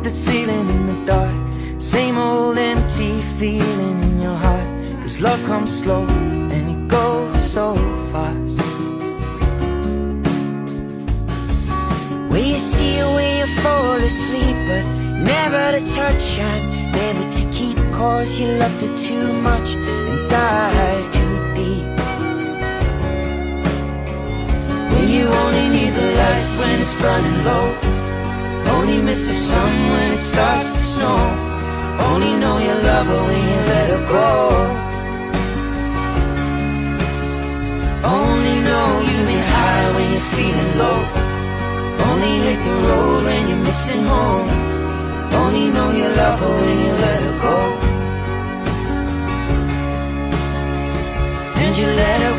at the ceiling in the dark, same old empty feeling in your heart. 'Cause love comes slow and it goes so fast. Where you see it when you fall asleep, but never to touch and never to keep, 'cause you loved it too much and dive too deep. When you only need the light when it's burning low, only miss the sun when it starts to snow, only know you love her when you let her go, only know you've been high when you're feeling low, only hate the road when you're missing home, only know you love her when you let her go. And you let her